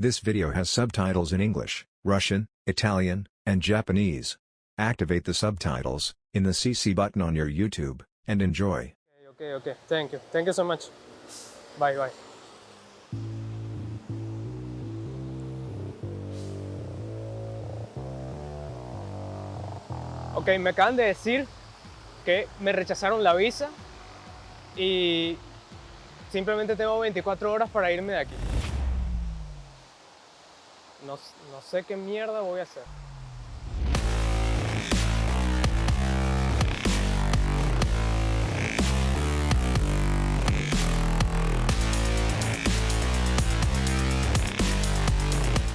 This video has subtitles in English, Russian, Italian, and Japanese. Activate the subtitles in the CC button on your YouTube and enjoy. Okay. Thank you. Thank you so much. Bye. Ok, me acaban de decir que me rechazaron la visa y simplemente tengo 24 horas para irme de aquí. No sé qué mierda voy a hacer.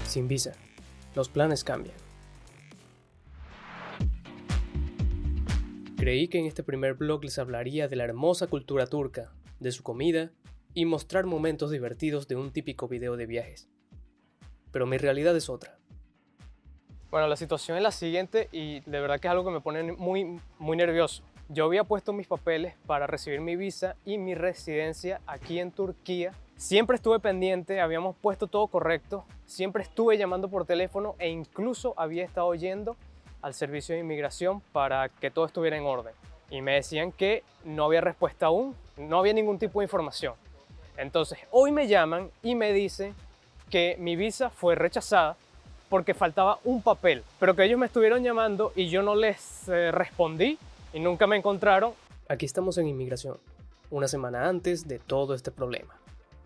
Sin visa, los planes cambian. Creí que en este primer vlog les hablaría de la hermosa cultura turca, de su comida y mostrar momentos divertidos de un típico video de viajes. Pero mi realidad es otra. Bueno, la situación es la siguiente y de verdad que es algo que me pone muy nervioso. Yo había puesto mis papeles para recibir mi visa y mi residencia aquí en Turquía. Siempre estuve pendiente, habíamos puesto todo correcto, siempre estuve llamando por teléfono e incluso había estado yendo al servicio de inmigración para que todo estuviera en orden. Y me decían que no había respuesta aún, no había ningún tipo de información. Entonces, hoy me llaman y me dicen que mi visa fue rechazada porque faltaba un papel, pero que ellos me estuvieron llamando y yo no les respondí y nunca me encontraron. Aquí estamos en inmigración, una semana antes de todo este problema,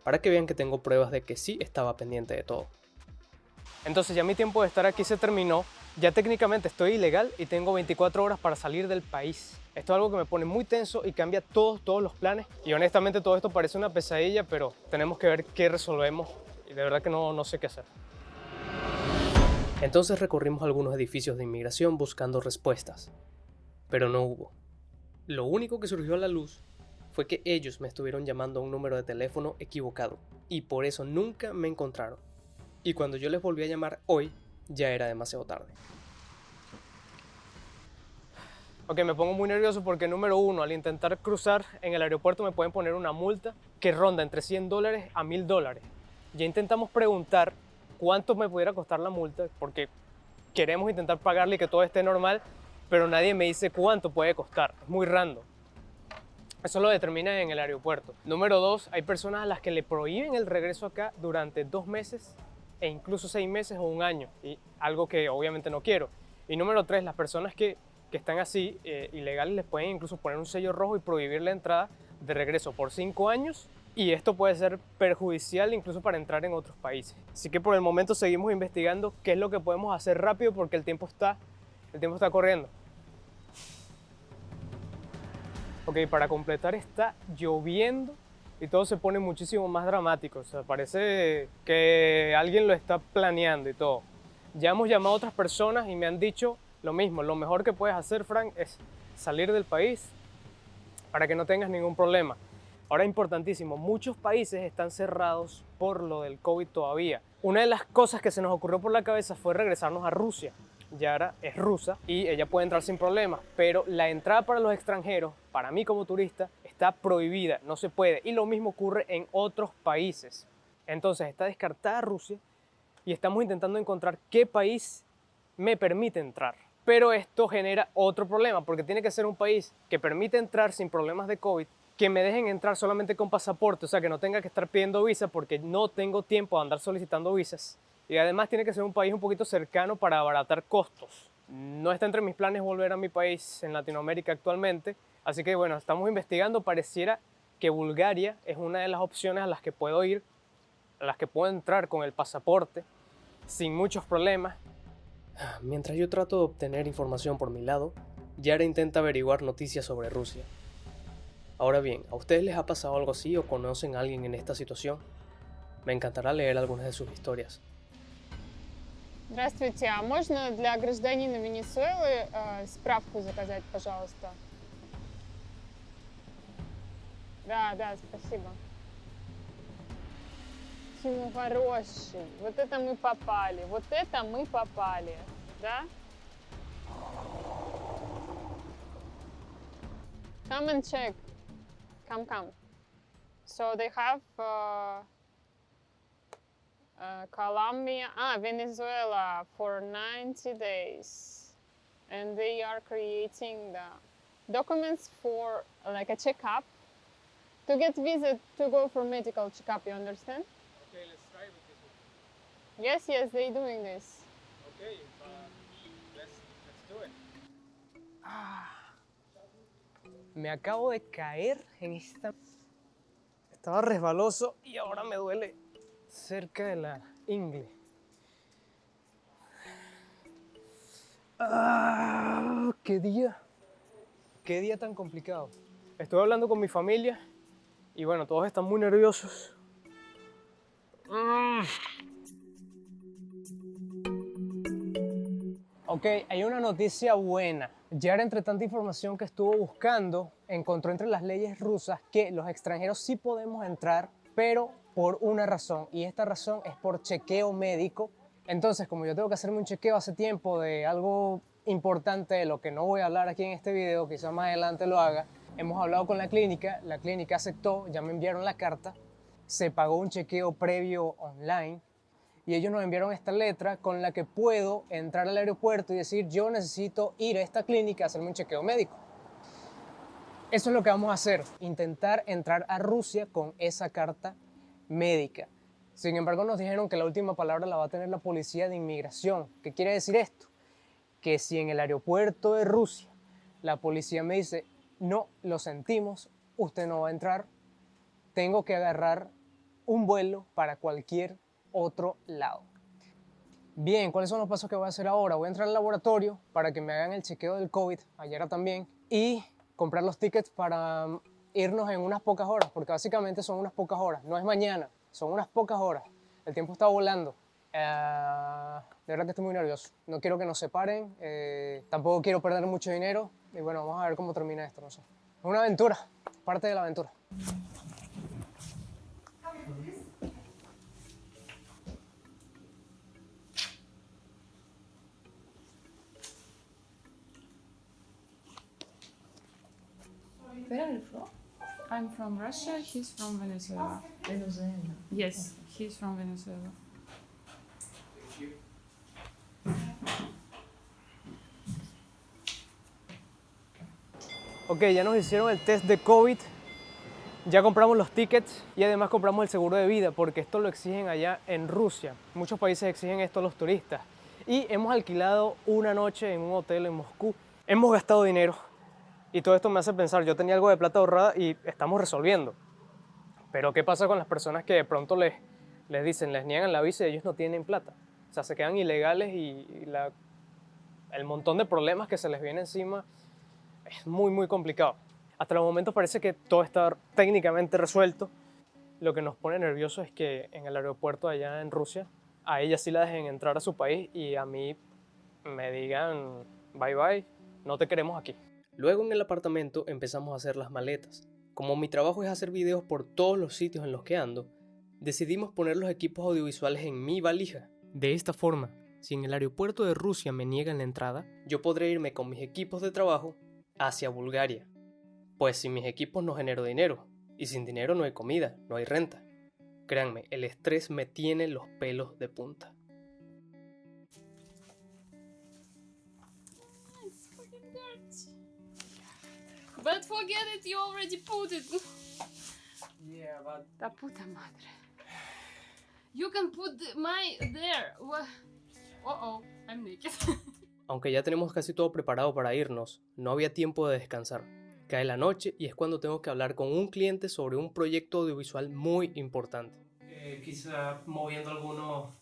para que vean que tengo pruebas de que sí estaba pendiente de todo. Entonces ya mi tiempo de estar aquí se terminó, ya técnicamente estoy ilegal y tengo 24 horas para salir del país. Esto es algo que me pone muy tenso y cambia todos los planes y honestamente todo esto parece una pesadilla, pero tenemos que ver qué resolvemos y de verdad que no sé qué hacer. Entonces recorrimos algunos edificios de inmigración buscando respuestas, pero no hubo. Lo único que surgió a la luz fue que ellos me estuvieron llamando a un número de teléfono equivocado y por eso nunca me encontraron. Y cuando yo les volví a llamar hoy, ya era demasiado tarde. Ok, me pongo muy nervioso porque número uno, al intentar cruzar en el aeropuerto me pueden poner una multa que ronda entre $100 a $1000. Ya intentamos preguntar cuánto me pudiera costar la multa porque queremos intentar pagarle y que todo esté normal, pero nadie me dice cuánto puede costar, es muy random. Eso lo determina en el aeropuerto. Número dos, hay personas a las que le prohíben el regreso acá durante 2 meses e incluso 6 meses o un año, y algo que obviamente no quiero. Y número tres, las personas que están así, ilegales, les pueden incluso poner un sello rojo y prohibir la entrada de regreso por 5 años, y esto puede ser perjudicial incluso para entrar en otros países. Así que por el momento seguimos investigando qué es lo que podemos hacer rápido porque el tiempo está corriendo. Ok, para completar está lloviendo y todo se pone muchísimo más dramático. O sea, parece que alguien lo está planeando y todo. Ya hemos llamado a otras personas y me han dicho lo mismo. Lo mejor que puedes hacer, Frank, es salir del país para que no tengas ningún problema. Ahora, importantísimo, muchos países están cerrados por lo del COVID todavía. Una de las cosas que se nos ocurrió por la cabeza fue regresarnos a Rusia. Yara es rusa y ella puede entrar sin problemas, pero la entrada para los extranjeros, para mí como turista, está prohibida, no se puede. Y lo mismo ocurre en otros países. Entonces está descartada Rusia y estamos intentando encontrar qué país me permite entrar. Pero esto genera otro problema, porque tiene que ser un país que permite entrar sin problemas de COVID, que me dejen entrar solamente con pasaporte, o sea, que no tenga que estar pidiendo visa porque no tengo tiempo de andar solicitando visas. Y además tiene que ser un país un poquito cercano para abaratar costos. No está entre mis planes volver a mi país en Latinoamérica actualmente, así que bueno, estamos investigando. Pareciera que Bulgaria es una de las opciones a las que puedo ir, a las que puedo entrar con el pasaporte sin muchos problemas. Mientras yo trato de obtener información por mi lado, Yara intenta averiguar noticias sobre Rusia. Ahora bien, ¿a ustedes les ha pasado algo así o conocen a alguien en esta situación? Me encantará leer algunas de sus historias. Здравствуйте, а можно для гражданина Венесуэлы справку заказать, пожалуйста? Да, спасибо. Тиму хороший, вот это мы попали, да? Come and check, come. So they have Colombia, Venezuela for 90 days. And they are creating the documents for like a checkup. To get visa to go for medical checkup, you understand? Okay, let's try with this. Yes, they're doing this. Okay, let's do it. Me acabo de caer en esta... Estaba resbaloso y ahora me duele cerca de la ingle. ¡Qué día tan complicado! Estuve hablando con mi familia y bueno, todos están muy nerviosos. Ok, hay una noticia buena. Yara, entre tanta información que estuvo buscando, encontró entre las leyes rusas que los extranjeros sí podemos entrar, pero por una razón, y esta razón es por chequeo médico. Entonces, como yo tengo que hacerme un chequeo hace tiempo de algo importante de lo que no voy a hablar aquí en este video, quizás más adelante lo haga, hemos hablado con la clínica aceptó, ya me enviaron la carta, se pagó un chequeo previo online, y ellos nos enviaron esta letra con la que puedo entrar al aeropuerto y decir yo necesito ir a esta clínica a hacerme un chequeo médico. Eso es lo que vamos a hacer, intentar entrar a Rusia con esa carta médica. Sin embargo, nos dijeron que la última palabra la va a tener la policía de inmigración. ¿Qué quiere decir esto? Que si en el aeropuerto de Rusia la policía me dice no, lo sentimos, usted no va a entrar, tengo que agarrar un vuelo para cualquier otro lado. Bien, ¿cuáles son los pasos que voy a hacer ahora? Voy a entrar al laboratorio para que me hagan el chequeo del COVID, ayer también, y comprar los tickets para irnos en unas pocas horas, porque básicamente son unas pocas horas, no es mañana, son unas pocas horas. El tiempo está volando. De verdad que estoy muy nervioso. No quiero que nos separen, tampoco quiero perder mucho dinero, y bueno, vamos a ver cómo termina esto, no sé. Es una aventura, parte de la aventura. Where are you from? I'm from Russia, he's from Venezuela. Venezuela. Yes, he's from Venezuela. Ok, ya nos hicieron el test de COVID, ya compramos los tickets y además compramos el seguro de vida porque esto lo exigen allá en Rusia. Muchos países exigen esto a los turistas. Y hemos alquilado una noche en un hotel en Moscú. Hemos gastado dinero y todo esto me hace pensar, yo tenía algo de plata ahorrada y estamos resolviendo. Pero ¿qué pasa con las personas que de pronto les dicen, les niegan la visa y ellos no tienen plata? O sea, se quedan ilegales y el montón de problemas que se les viene encima es muy complicado. Hasta el momento parece que todo está técnicamente resuelto. Lo que nos pone nerviosos es que en el aeropuerto allá en Rusia, a ella sí la dejen entrar a su país y a mí me digan bye bye, no te queremos aquí. Luego en el apartamento empezamos a hacer las maletas. Como mi trabajo es hacer videos por todos los sitios en los que ando, decidimos poner los equipos audiovisuales en mi valija. De esta forma, si en el aeropuerto de Rusia me niegan la entrada, yo podré irme con mis equipos de trabajo hacia Bulgaria. Pues sin mis equipos no genero dinero, y sin dinero no hay comida, no hay renta. Créanme, el estrés me tiene los pelos de punta. But forget it, you already put it. Yeah, but... Da puta madre. You can put my there. Uh-oh, I'm naked. Aunque ya tenemos casi todo preparado para irnos, no había tiempo de descansar. Cae la noche y es cuando tengo que hablar con un cliente sobre un proyecto audiovisual muy importante. Quizá moviendo algunos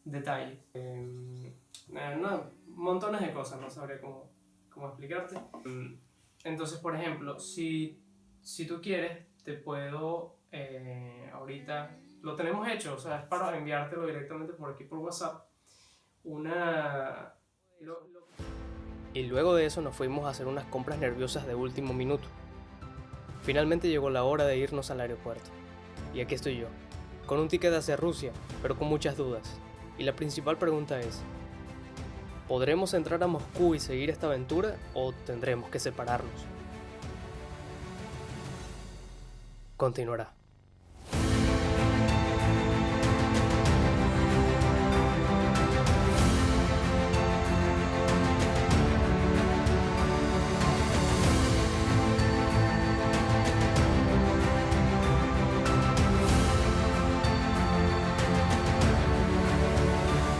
detalles. No, montones de cosas, no sabré cómo explicarte. Entonces, por ejemplo, si tú quieres, te puedo ahorita, lo tenemos hecho, o sea, es para enviártelo directamente por aquí por WhatsApp, Y luego de eso nos fuimos a hacer unas compras nerviosas de último minuto. Finalmente llegó la hora de irnos al aeropuerto. Y aquí estoy yo, con un ticket hacia Rusia, pero con muchas dudas. Y la principal pregunta es, ¿podremos entrar a Moscú y seguir esta aventura o tendremos que separarnos? Continuará.